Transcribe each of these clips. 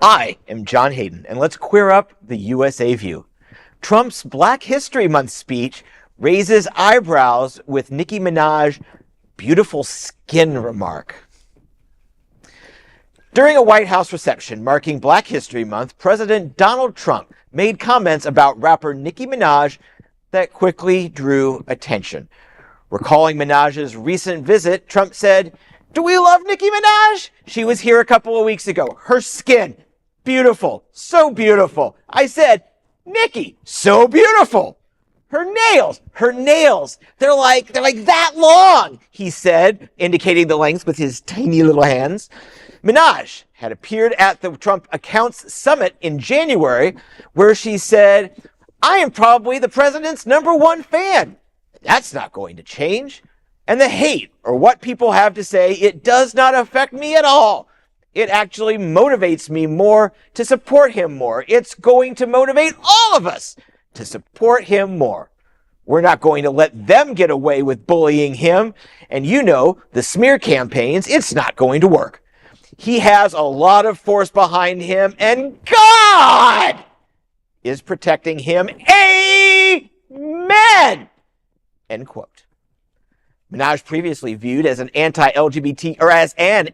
I am John Hayden, and let's queer up the USA view. Trump's Black History Month speech raises eyebrows with Nicki Minaj beautiful skin remark. During a White House reception marking Black History Month, President Donald Trump made comments about rapper Nicki Minaj that quickly drew attention. Recalling Minaj's recent visit, Trump said, "Do we love Nicki Minaj? She was here a couple of weeks ago. Her skin, beautiful, so beautiful. I said, Nicki, so beautiful. Her nails, they're like that long," he said, indicating the length with his tiny little hands. Minaj had appeared at the Trump Accounts Summit in January, where she said, "I am probably the president's #1 fan. That's not going to change. And the hate, or what people have to say, it does not affect me at all. It actually motivates me more to support him more. It's going to motivate all of us to support him more. We're not going to let them get away with bullying him. And you know, the smear campaigns, it's not going to work. He has a lot of force behind him, and God is protecting him. Amen." End quote. Minaj, previously viewed as an anti-LGBT or as an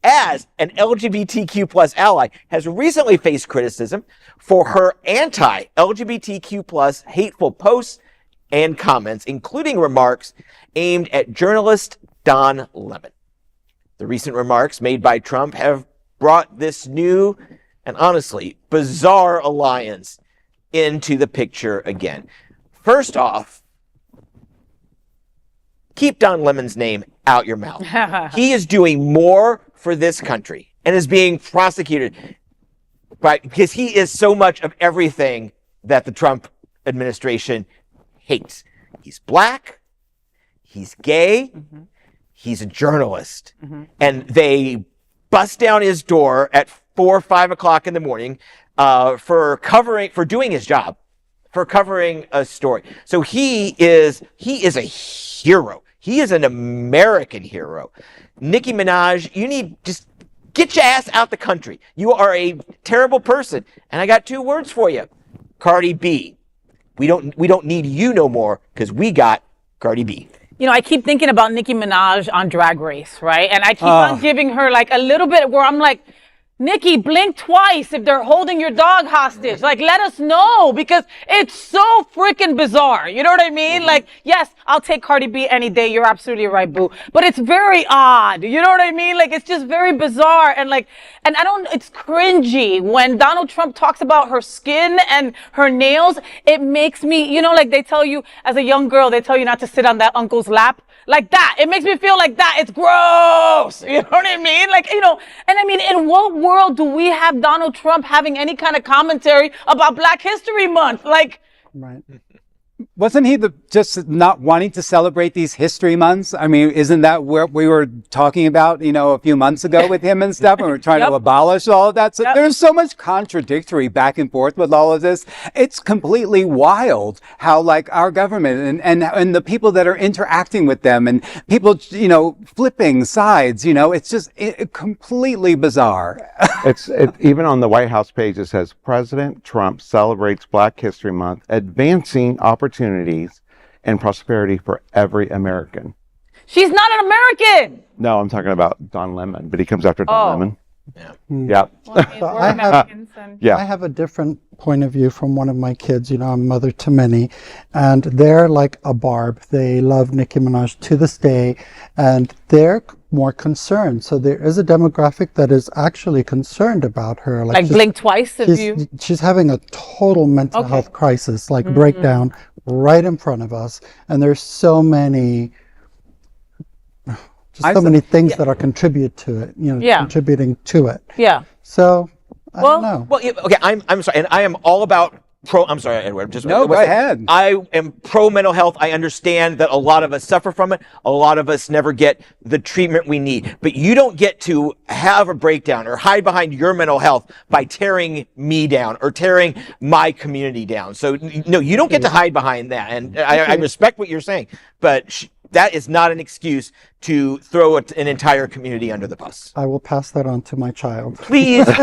LGBTQ plus ally, has recently faced criticism for her anti-LGBTQ plus hateful posts and comments, including remarks aimed at journalist Don Lemon. The recent remarks made by Trump have brought this new and honestly bizarre alliance into the picture again. First off, keep Don Lemon's name out your mouth. He is doing more for this country and is being prosecuted because he is so much of everything that the Trump administration hates. He's black, he's gay, he's a journalist, and they bust down his door at 4 or 5 o'clock in the morning for doing his job, for covering a story. So he is a hero. He is an American hero. Nicki Minaj, you need just get your ass out the country. You are a terrible person. And I got 2 words for you. Cardi B. We don't need you no more because we got Cardi B. You know, I keep thinking about Nicki Minaj on Drag Race, right? And I keep on giving her like a little bit where I'm like, Nicki, blink twice if they're holding your dog hostage. Like, let us know, because it's so freaking bizarre. You know what I mean? Like, yes, I'll take Cardi B any day. You're absolutely right, boo. But it's very odd. You know what I mean? Like, it's just very bizarre. And it's cringy when Donald Trump talks about her skin and her nails. It makes me, you know, like they tell you as a young girl, they tell you not to sit on that uncle's lap. Like that. It makes me feel like that. It's gross. You know what I mean? Like, you know, and I mean, in what world do we have Donald Trump having any kind of commentary about Black History Month? Like, right. Wasn't he just not wanting to celebrate these history months? I mean, isn't that what we were talking about, you know, a few months ago with him and stuff, and we we're trying to abolish all of that? So there's so much contradictory back and forth with all of this. It's completely wild how, like, our government and the people that are interacting with them and people, you know, flipping sides, you know, it's just completely bizarre. Even on the White House page, it says, President Trump celebrates Black History Month, advancing opportunities and prosperity for every American. She's not an American. No, I'm talking about Don Lemon, but he comes after Don Lemon. Yeah. Yeah. Well, I mean, we're Americans and I have a different point of view from one of my kids. You know, I'm mother to many, and they're like a Barb. They love Nicki Minaj to this day, and they're more concerned. So there is a demographic that is actually concerned about her. Like blink twice if you... She's having a total mental health crisis, like breakdown right in front of us. And there's so many... so many things that are contributing to it. Yeah. So, I don't know. Well, okay, I'm sorry, and I am all about I'm sorry, Edward. Go ahead. I am pro mental health. I understand that a lot of us suffer from it. A lot of us never get the treatment we need. But you don't get to have a breakdown or hide behind your mental health by tearing me down or tearing my community down. So, no, you don't get to hide behind that. And I respect what you're saying. But that is not an excuse to throw an entire community under the bus. I will pass that on to my child. Please. I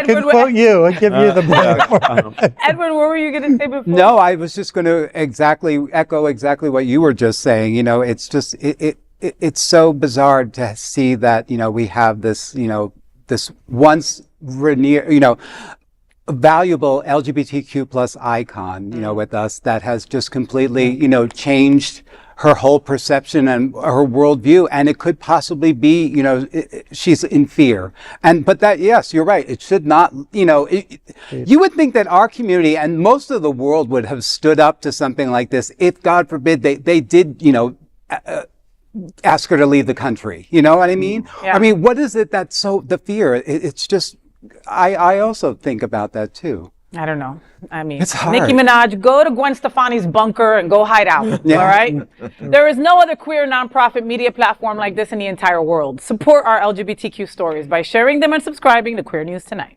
can quote you and give you the blame. Edwin, what were you going to say before? No, I was just going to echo exactly what you were just saying. You know, it's just, it's so bizarre to see that, you know, we have this, you know, this once valuable LGBTQ plus icon, you know, with us that has just completely, you know, changed her whole perception and her worldview. And it could possibly be, you know, she's in fear. But that, yes, you're right. It should not, you know, you would think that our community and most of the world would have stood up to something like this if, God forbid, they did, you know, ask her to leave the country. You know what I mean? Yeah. I mean, what is it that's so, the fear? It's just, I also think about that too. I don't know. I mean, It's hard. Nicki Minaj, go to Gwen Stefani's bunker and go hide out. Yeah. All right? There is no other queer nonprofit media platform like this in the entire world. Support our LGBTQ stories by sharing them and subscribing to Queer News Tonight.